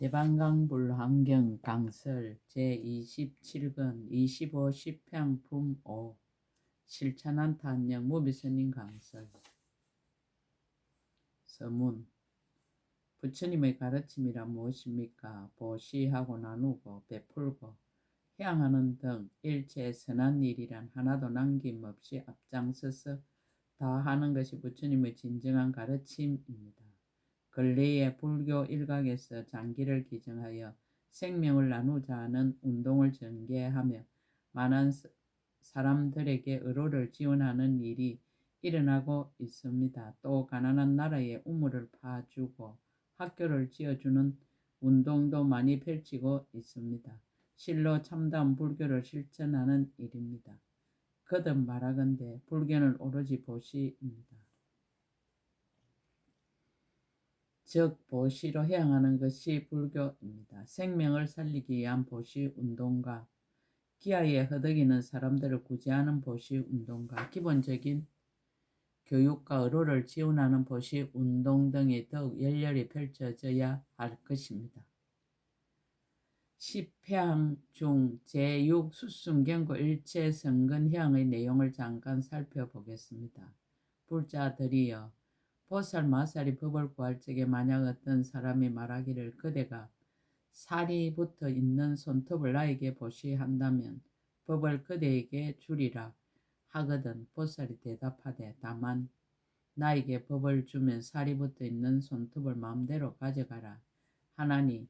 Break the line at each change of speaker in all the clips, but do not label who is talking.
대방강불환경 강설 제27권 25 10평 품5 실천한 탄영 무비스님 강설. 서문. 부처님의 가르침이란 무엇입니까? 보시하고 나누고 베풀고 해양하는 등 일체의 선한 일이란 하나도 남김없이 앞장서서 다 하는 것이 부처님의 진정한 가르침입니다. 근래에 불교 일각에서 장기를 기증하여 생명을 나누자 하는 운동을 전개하며 많은 사람들에게 의로를 지원하는 일이 일어나고 있습니다. 또 가난한 나라에 우물을 파주고 학교를 지어주는 운동도 많이 펼치고 있습니다. 실로 참다운 불교를 실천하는 일입니다. 거듭 말하건대 불교는 오로지 보시입니다. 즉 보시로 해양하는 것이 불교입니다. 생명을 살리기 위한 보시 운동과 기아에 허덕이는 사람들을 구제하는 보시 운동과 기본적인 교육과 의로를 지원하는 보시 운동 등이 더욱 열렬히 펼쳐져야 할 것입니다. 10회항 중 제6 수승경고 일체 성근회항의 내용을 잠깐 살펴보겠습니다. 불자들이여 보살 마살이 법을 구할 적에 만약 어떤 사람이 말하기를 그대가 살이 붙어 있는 손톱을 나에게 보시한다면 법을 그대에게 주리라 하거든 보살이 대답하되 다만 나에게 법을 주면 살이 붙어 있는 손톱을 마음대로 가져가라 하나니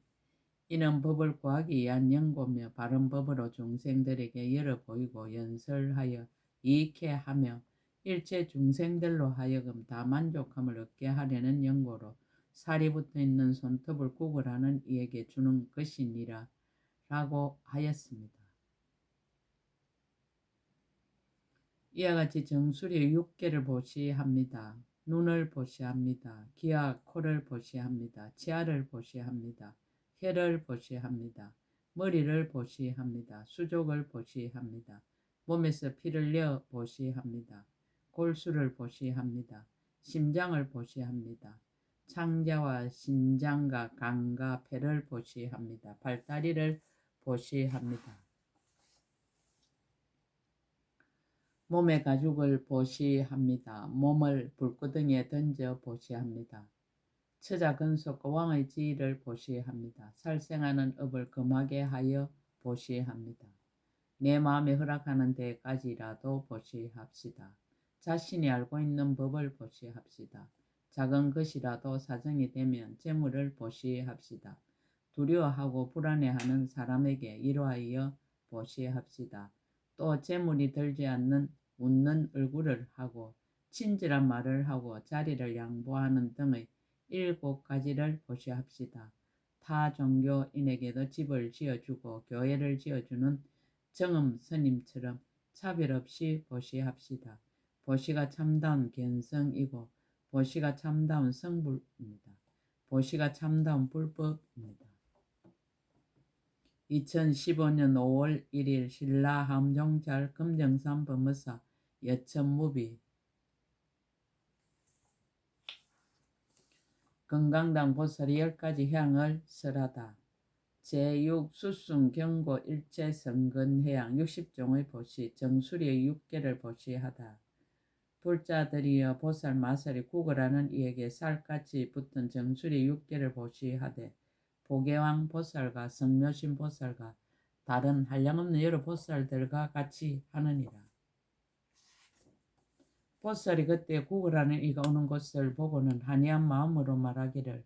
이는 법을 구하기 위한 연고며 바른 법으로 중생들에게 열어 보이고 연설하여 이익해 하며 일체 중생들로 하여금 다 만족함을 얻게 하려는 연고로 살이 붙어 있는 손톱을 구걸하는 이에게 주는 것이니라 라고 하였습니다. 이와 같이 정수리의 6개를 보시합니다. 눈을 보시합니다. 귀와 코를 보시합니다. 치아를 보시합니다. 혀를 보시합니다. 머리를 보시합니다. 수족을 보시합니다. 몸에서 피를 내어 보시합니다. 골수를 보시합니다. 심장을 보시합니다. 창자와 신장과 간과 폐를 보시합니다. 발다리를 보시합니다. 몸의 가죽을 보시합니다. 몸을 불구덩이에 던져 보시합니다. 처자근속과 왕의 지위를 보시합니다. 살생하는 업을 금하게 하여 보시합니다. 내 마음에 허락하는 데까지라도 보시합시다. 자신이 알고 있는 법을 보시합시다. 작은 것이라도 사정이 되면 재물을 보시합시다. 두려워하고 불안해하는 사람에게 이로하여 보시합시다. 또 재물이 들지 않는 웃는 얼굴을 하고 친절한 말을 하고 자리를 양보하는 등의 7가지를 보시합시다. 타 종교인에게도 집을 지어주고 교회를 지어주는 정음 스님처럼 차별 없이 보시합시다. 보시가 참다운 견성이고 보시가 참다운 성불입니다. 보시가 참다운 불법입니다. 2015년 5월 1일 신라 함종잘 금정산 법무사 여천무비 건강당 보살이 10가지 향을 설하다. 제6 수승 경고 일체 성근해양 60종의 보시 정수리의 6개를 보시하다. 불자들이여 보살 마살이 구걸하는 이에게 살같이 붙은 정수리 6개를 보시하되 보계왕 보살과 성묘신 보살과 다른 한량없는 여러 보살들과 같이 하느니라. 보살이 그때 구걸하는 이가 오는 것을 보고는 한이한 마음으로 말하기를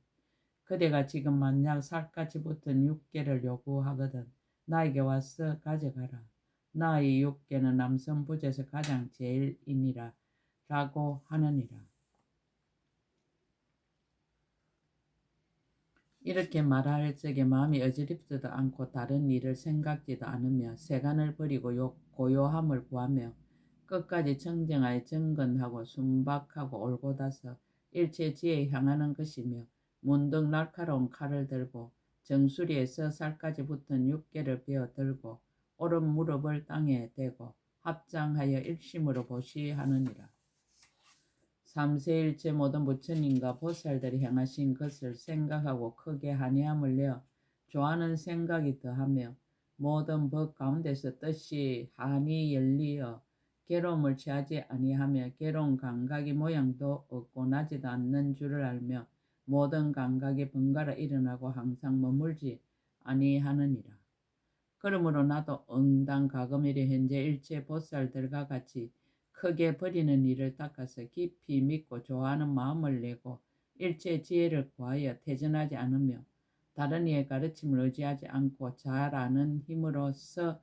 그대가 지금 만약 살같이 붙은 6개를 요구하거든 나에게 와서 가져가라. 나의 6개는 남선부제에서 가장 제일이니라 라고 하느니라. 이렇게 말할 적에 마음이 어지럽지도 않고 다른 일을 생각지도 않으며 세간을 버리고 고요함을 구하며 끝까지 청정하여 정건하고 순박하고 올곧아서 일체지에 향하는 것이며 문득 날카로운 칼을 들고 정수리에서 살까지 붙은 6개를 베어 들고 오른 무릎을 땅에 대고 합장하여 일심으로 보시하느니라. 삼세일체 모든 부처님과 보살들이 행하신 것을 생각하고 크게 한이함을 내어 좋아하는 생각이 더하며 모든 법 가운데서 뜻이 한이 열리어 괴로움을 취하지 아니하며 괴로운 감각이 모양도 없고 나지도 않는 줄을 알며 모든 감각이 번갈아 일어나고 항상 머물지 아니하느니라. 그러므로 나도 응당 가금일에 현재 일체 보살들과 같이 크게 버리는 일을 닦아서 깊이 믿고 좋아하는 마음을 내고 일체 지혜를 구하여 태전하지 않으며 다른 이의 가르침을 의지하지 않고 잘 아는 힘으로써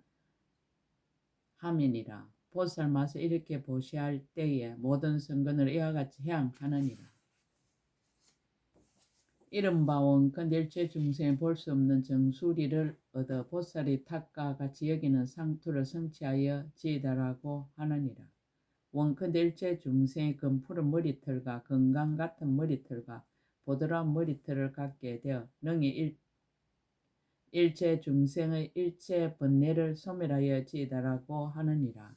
함이니라. 보살 맛을 이렇게 보시할 때에 모든 선근을 이와 같이 향하느니라. 이른바 원컨 일체 중생이 볼 수 없는 정수리를 얻어 보살이 탁과 같이 여기는 상투를 성취하여 지이다라고 하느니라. 원컨 일체 중생이 금푸른 머리털과 건강 같은 머리털과 보드라운 머리털을 갖게 되어 능히 일체 중생의 일체 번뇌를 소멸하여 지이다라고 하느니라.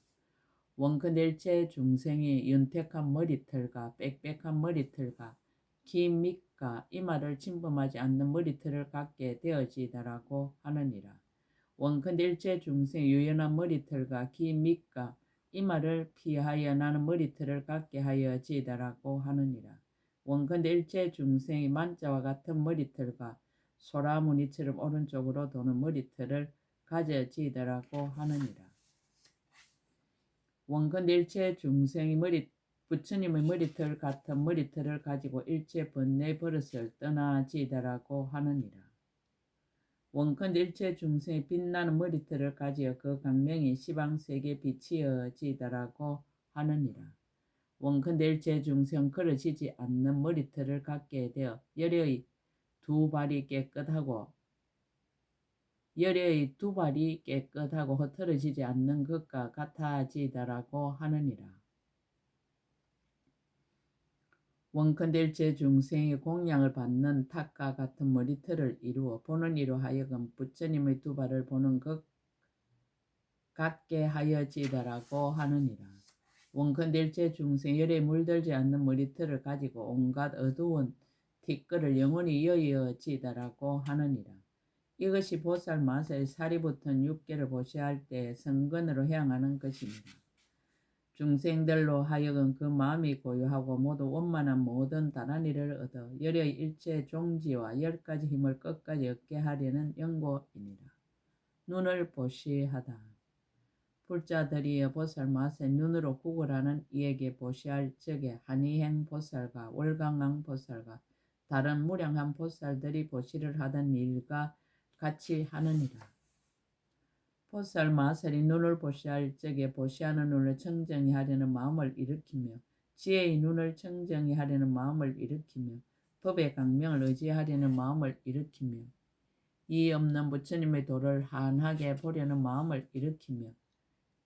원컨 일체 중생이 윤택한 머리털과 빽빽한 머리털과 긴 밑과 이마를 침범하지 않는 머리털을 갖게 되어지다라고 하느니라. 원컨 일체 중생이 유연한 머리털과 긴 밑과 이마를 피하여 나는 머리털을 갖게 하여 지다라고 하느니라. 원컨 일체 중생이 만자와 같은 머리털과 소라무늬처럼 오른쪽으로 도는 머리털을 가져지더라고 하느니라. 원컨 일체 중생이 부처님의 머리털 같은 머리털을 가지고 일체 번뇌 버릇을 떠나지더라고 하느니라. 원컨 일체 중생이 빛나는 머리털을 가지어 그 강명이 시방세계에 비치어지더라고 하느니라. 원컨 일체 중생 걸어지지 않는 머리털을 갖게 되어 열의 두 발이 깨끗하고 흩어지지 않는 것과 같아지다라고 하느니라. 원컨 일체 중생이 공양을 받는 탁과 같은 머리털을 이루어 보는 이로 하여금 부처님의 두 발을 보는 것 같게 하여지다라고 하느니라. 원컨 일체 중생 열에 물들지 않는 머리털을 가지고 온갖 어두운 티끌을 영원히 여여지다라고 하느니라. 이것이 보살 마사의 살이 붙은 육계를 보시할 때 성근으로 향하는 것입니다. 중생들로 하여금 그 마음이 고요하고 모두 원만한 모든 다란이를 얻어 열의 일체 종지와 10가지 힘을 끝까지 얻게 하려는 연고이니라. 눈을 보시하다. 불자들이 보살 마사의 눈으로 구걸하는 이에게 보시할 적에 한이행 보살과 월강강 보살과 다른 무량한 보살들이 보시를 하던 일과 같이 하느니라. 보살 마살이 눈을 보시할 적에 보시하는 눈을 청정히 하려는 마음을 일으키며 지혜의 눈을 청정히 하려는 마음을 일으키며 법의 강명을 의지하려는 마음을 일으키며 이 없는 부처님의 도를 한하게 보려는 마음을 일으키며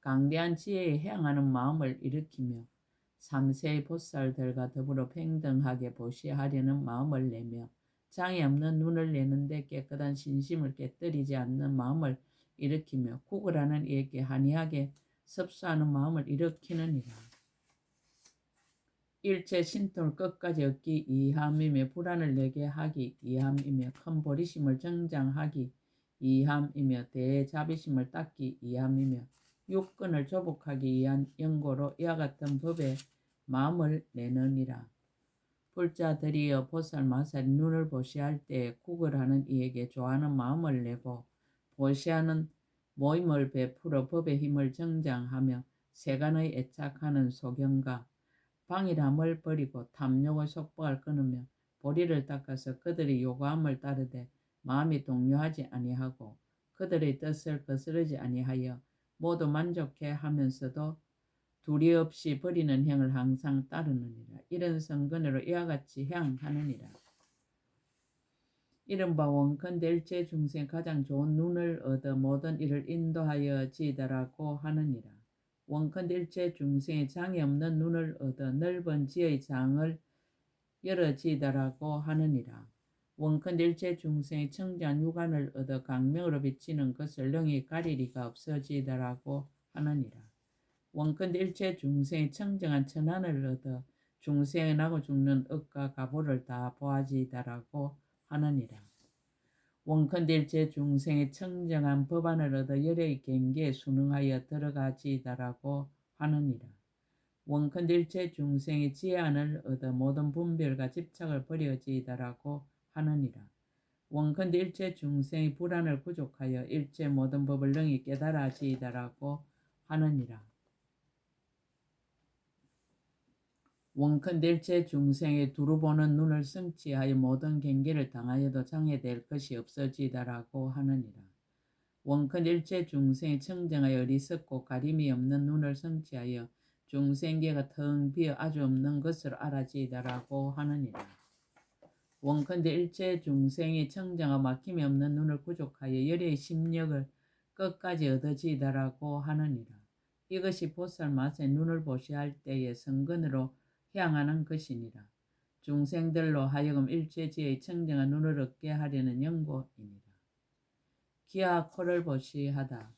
강대한 지혜에 향하는 마음을 일으키며 삼세의 보살들과 더불어 평등하게 보시하려는 마음을 내며 장애 없는 눈을 내는데 깨끗한 신심을 깨뜨리지 않는 마음을 일으키며 구걸하는 이에게 한이하게 섭수하는 마음을 일으키느니라. 일체 신통을 끝까지 얻기 이함이며 불안을 내게 하기 이함이며 큰 보리심을 정장하기 이함이며 대자비심을 닦기 이함이며 육근을 조복하기 위한 연고로 이와 같은 법에 마음을 내느니라. 불자들이여 보살 마살이 눈을 보시할 때 구걸하는 이에게 좋아하는 마음을 내고 보시하는 모임을 베풀어 법의 힘을 정장하며 세간의 애착하는 소경과 방일함을 버리고 탐욕의 속박을 끊으며 보리를 닦아서 그들의 요구함을 따르되 마음이 동요하지 아니하고 그들의 뜻을 거스르지 아니하여 모두 만족해 하면서도 두리 없이 버리는 행을 항상 따르느니라. 이런 성근으로 이와 같이 향하느니라. 이른바 원컨 일체 중생 가장 좋은 눈을 얻어 모든 일을 인도하여 지다라고 하느니라. 원컨 일체 중생의 장이 없는 눈을 얻어 넓은 지의 장을 열어지다라고 하느니라. 원컨 일체 중생의 청자한 육안을 얻어 강명으로 비치는 것을 능히 가릴 리가 없어지다라고 하느니라. 원컨 일체 중생의 청정한 천안을 얻어 중생의 나고 죽는 억과 가보를 다 보아지다라고 하느니라. 원컨대일체 중생이 청정한 법안을 얻어 열의 경계에 순응하여 들어가지이다라고 하느니라. 원컨대일체 중생이 지안을 얻어 모든 분별과 집착을 버려지이다라고 하느니라. 원컨대 일체 중생이 불안을 구족하여 일체 모든 법을 능히 깨달아지이다라고 하느니라. 원컨대 일체 중생이 두루 보는 눈을 성취하여 모든 경계를 당하여도 장애될 것이 없어지이다라고 하느니라. 원컨대 일체 중생이 청정하여 어리석고 가림이 없는 눈을 성취하여 중생계가 텅 비어 아주 없는 것을 알아지이다라고 하느니라. 원컨대 일체 중생이 청정하고 막힘이 없는 눈을 구족하여 열의 심력을 끝까지 얻어지이다라고 하느니라. 이것이 보살마사의 눈을 보시할 때의 성근으로 향하는 것이니라. 중생들로 하여금 일체지의 청정한 눈을 얻게 하려는 연고이니라. 기와 코를 보시하다.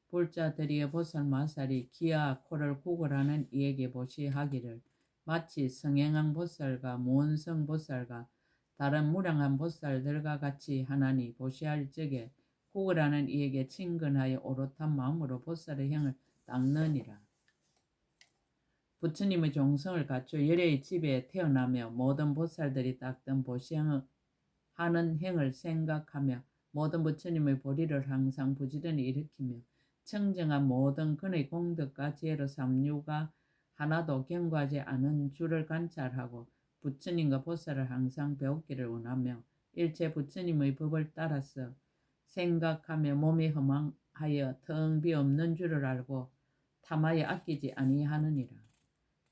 불자들이여 보살마살이 기와 코를 구걸하는 이에게 보시하기를 마치 성행한 보살과 무언성 보살과 다른 무량한 보살들과 같이 하나니 보시할 적에 구걸하는 이에게 친근하여 오롯한 마음으로 보살의 행을 닦느니라. 부처님의 종성을 갖추어 열애의 집에 태어나며 모든 보살들이 닦던 보시하는 행을 생각하며 모든 부처님의 보리를 항상 부지런히 일으키며 청정한 모든 근의 공덕과 지혜로 삼류가 하나도 경과하지 않은 줄을 관찰하고 부처님과 보살을 항상 배우기를 원하며 일체 부처님의 법을 따라서 생각하며 몸이 허망하여 텅 비없는 줄을 알고 탐하여 아끼지 아니하느니라.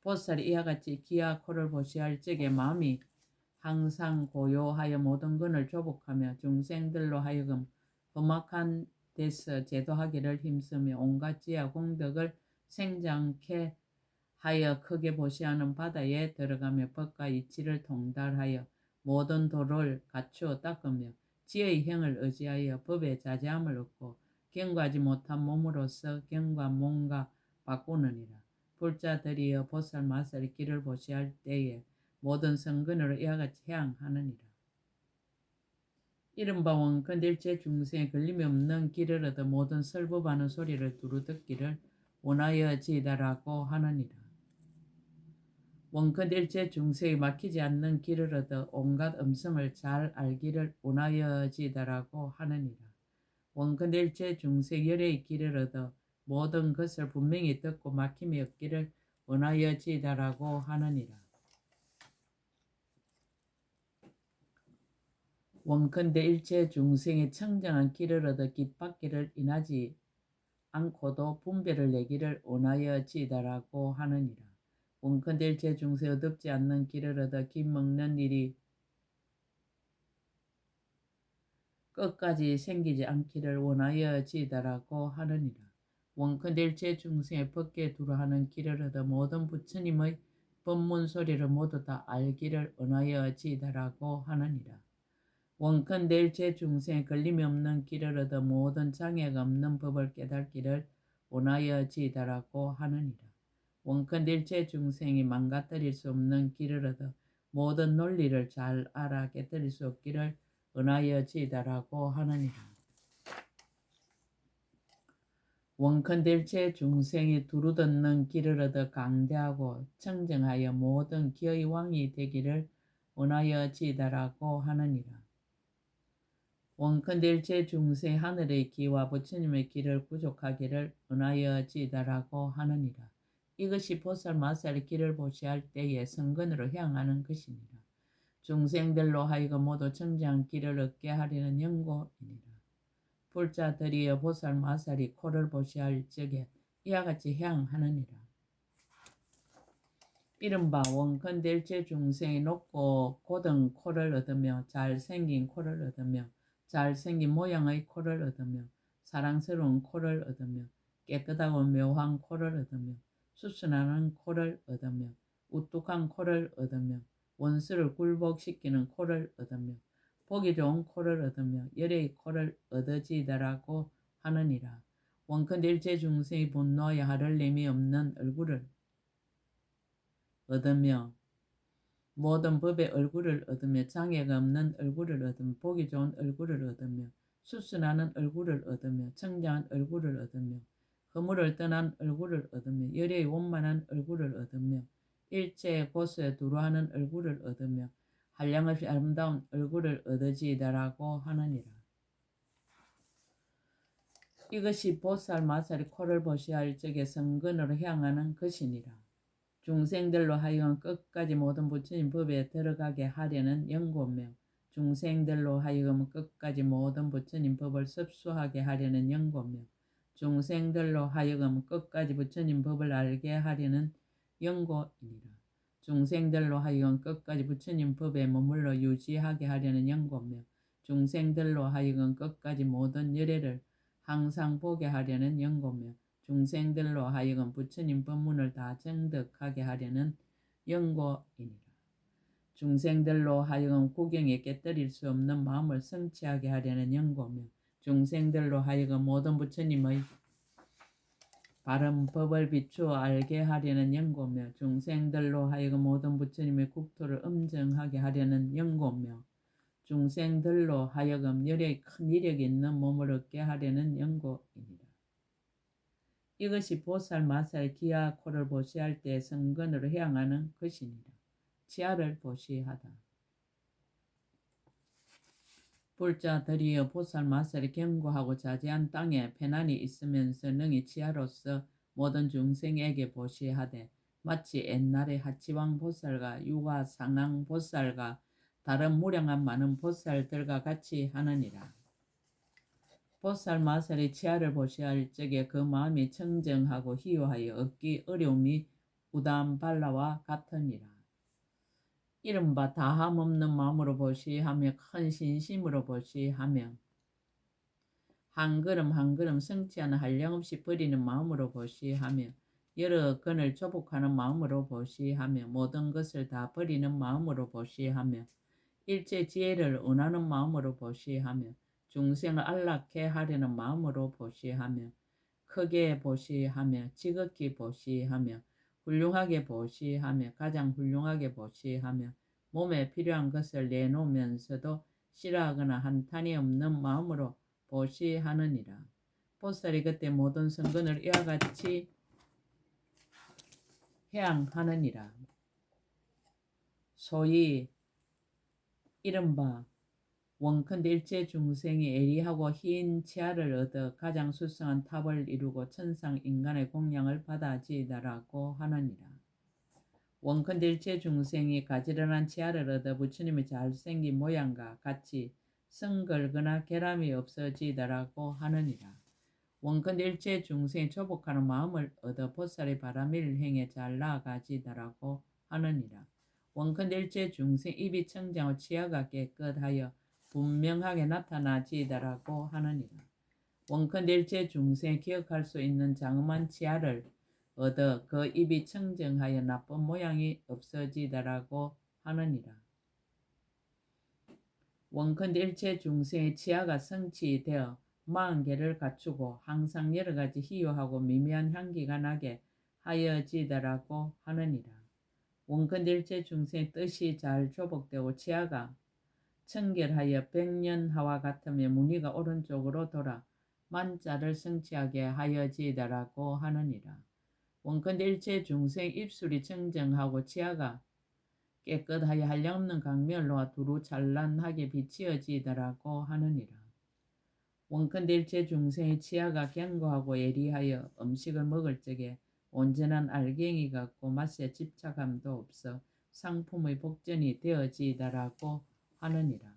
보살이 이와 같이 기와 코를 보시할 적에 마음이 항상 고요하여 모든 근을 조복하며 중생들로 하여금 험악한 데서 제도하기를 힘쓰며 온갖 지혜와 공덕을 생장케 하여 크게 보시하는 바다에 들어가며 법과 이치를 통달하여 모든 도를 갖추어 닦으며 지혜의 행을 의지하여 법의 자제함을 얻고 경과하지 못한 몸으로서 경과 몸과 바꾸느니라. 불자들이여 보살마살의 길을 보시할 때에 모든 성근으로 이와 같이 향하느니라. 이른바 원컨대 일체 중생의 걸림이 없는 길을 얻어 모든 설법하는 소리를 두루 듣기를 원하여지이다라고 하느니라. 원컨대 일체 중생이 막히지 않는 길을 얻어 온갖 음성을 잘 알기를 원하여지이다라고 하느니라. 원컨대 일체 중생 열애의 길을 얻어 모든 것을 분명히 듣고 막힘이 없기를 원하여지이다라고 하느니라. 원컨대 일체 중생이 청정한 길을 얻어 깃받기를 인하지 않고도 분별을 내기를 원하여지이다라고 하느니라. 원컨대 일체 중생이 얻지 않는 길을 얻어 깃 먹는 일이 끝까지 생기지 않기를 원하여지이다라고 하느니라. 원컨대 일체 중생의 법계에 두루하는 길을 얻어 모든 부처님의 법문 소리를 모두 다 알기를 원하여지이다라고 하느니라. 원컨대 일체 중생의 걸림이 없는 길을 얻어 모든 장애가 없는 법을 깨닫기를 원하여지이다라고 하느니라. 원컨대 일체 중생이 망가뜨릴 수 없는 길을 얻어 모든 논리를 잘 알아 깨뜨릴 수 없기를 원하여지이다라고 하느니라. 원컨대 일체 중생이 두루 듣는 길을 얻어 강대하고 청정하여 모든 기의 왕이 되기를 원하여지이다라고 하느니라. 원컨대 일체 중생 하늘의 기와 부처님의 길을 구족하기를 원하여지이다라고 하느니라. 이것이 보살마살의 길을 보시할 때의 성근으로 향하는 것이니라. 중생들로 하여금 모두 청정한 길을 얻게 하려는 연고이니라. 불자들이여 보살마살이 코를 보시할 적에 이와 같이 향하느니라. 이른바 원컨대 일체 중생이 높고 고든 코를 얻으며 잘생긴 코를 얻으며 잘생긴 모양의 코를 얻으며 사랑스러운 코를 얻으며 깨끗하고 묘한 코를 얻으며 수순하는 코를 얻으며 우뚝한 코를 얻으며 원수를 굴복시키는 코를 얻으며 보기 좋은 코를 얻으며 열애의 코를 얻어지이다라고 하느니라. 원컨대 일체 중생이 분노하여 하를 님이 없는 얼굴을 얻으며 모든 법의 얼굴을 얻으며 장애가 없는 얼굴을 얻으며 보기 좋은 얼굴을 얻으며 수순하는 얼굴을 얻으며 청정한 얼굴을 얻으며 허물을 떠난 얼굴을 얻으며 열의 원만한 얼굴을 얻으며 일체의 고소에 두루하는 얼굴을 얻으며 한량없이 아름다운 얼굴을 얻으지이다라고 하느니라. 이것이 보살 마살이 코를 보시할 적에 성근으로 향하는 것이니라. 중생들로 하여금 끝까지 모든 부처님 법에 들어가게 하려는 연고며 중생들로 하여금 끝까지 모든 부처님 법을 섭수하게 하려는 연고며 중생들로 하여금 끝까지 부처님 법을 알게 하려는 연고이니라. 중생들로 하여금 끝까지 부처님 법에 머물러 유지하게 하려는 연고며 중생들로 하여금 끝까지 모든 열애를 항상 보게 하려는 연고며 중생들로 하여금 부처님 법문을 다 정득하게 하려는 연고이니라. 중생들로 하여금 구경에 깨뜨릴 수 없는 마음을 성취하게 하려는 연고며 중생들로 하여금 모든 부처님의 바른 법을 비추어 알게 하려는 연고며 중생들로 하여금 모든 부처님의 국토를 엄정하게 하려는 연고며 중생들로 하여금 열의 큰 이력이 있는 몸을 얻게 하려는 연고이니라. 이것이 보살 마살 기아 코를 보시할 때 성근으로 향하는 것이니라. 치아를 보시하다. 불자들이여 보살 마살이 견고하고 자제한 땅에 편안히 있으면서 능히 치아로서 모든 중생에게 보시하되 마치 옛날의 하치왕 보살과 유가 상왕 보살과 다른 무량한 많은 보살들과 같이 하느니라. 보살 마살이 치아를 보시할 적에 그 마음이 청정하고 희유하여 얻기 어려움이 우담발라와 같으니라. 이른바 다함 없는 마음으로 보시하며 큰 신심으로 보시하며 한 걸음 한 걸음 성취하는 한량없이 버리는 마음으로 보시하며 여러 건을 조복하는 마음으로 보시하며 모든 것을 다 버리는 마음으로 보시하며 일체 지혜를 원하는 마음으로 보시하며 중생을 안락해 하려는 마음으로 보시하며 크게 보시하며 지극히 보시하며 훌륭하게 보시하며 가장 훌륭하게 보시하며 몸에 필요한 것을 내놓으면서도 싫어하거나 한탄이 없는 마음으로 보시하느니라. 보살이 그때 모든 성근을 이와 같이 해양하느니라. 소위 이른바 원컨대 일체 중생이 애리하고 흰 치아를 얻어 가장 수성한 탑을 이루고 천상 인간의 공양을 받아지이다라고 하느니라. 원컨대 일체 중생이 가지런한 치아를 얻어 부처님의 잘생긴 모양과 같이 성걸거나 결함이 없어지이다라고 하느니라. 원컨대 일체 중생이 조복하는 마음을 얻어 보살의 바람일 행에 잘 나아가지이다라고 하느니라. 원컨대 일체 중생 입이 청정하고 치아가 깨끗하여 분명하게 나타나지이다라고 하느니라. 원컨대 일체 중생이 기억할 수 있는 장엄한 치아를 얻어 그 입이 청정하여 나쁜 모양이 없어지다라고 하느니라. 원컨대 일체 중생의 치아가 성취되어 40개를 갖추고 항상 여러가지 희유하고 미미한 향기가 나게 하여지다라고 하느니라. 원컨대 일체 중생의 뜻이 잘 조복되고 치아가 청결하여 백년하와 같으며 무늬가 오른쪽으로 돌아 만자를 성취하게 하여지다라고 하느니라. 원컨대 일체 중생 입술이 청정하고 치아가 깨끗하여 한량없는 강멸로와 두루 찬란하게 비치어지다라고 하느니라. 원컨대 일체 중생의 치아가 견고하고 예리하여 음식을 먹을 적에 온전한 알갱이 같고 맛에 집착함도 없어 상품의 복전이 되어지다라고 하느니라.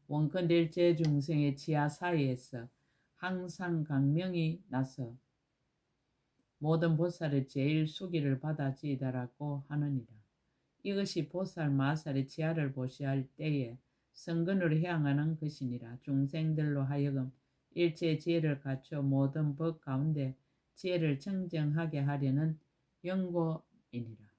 원컨대 일체 중생의 치아 사이에서 항상 강명이 나서 모든 보살의 제일 수기를 받아지이다라고 하느니라. 이것이 보살 마살의 치아를 보시할 때에 성근으로 향하는 것이니라. 중생들로 하여금 일체 지혜를 갖춰 모든 법 가운데 지혜를 청정하게 하려는 연고이니라.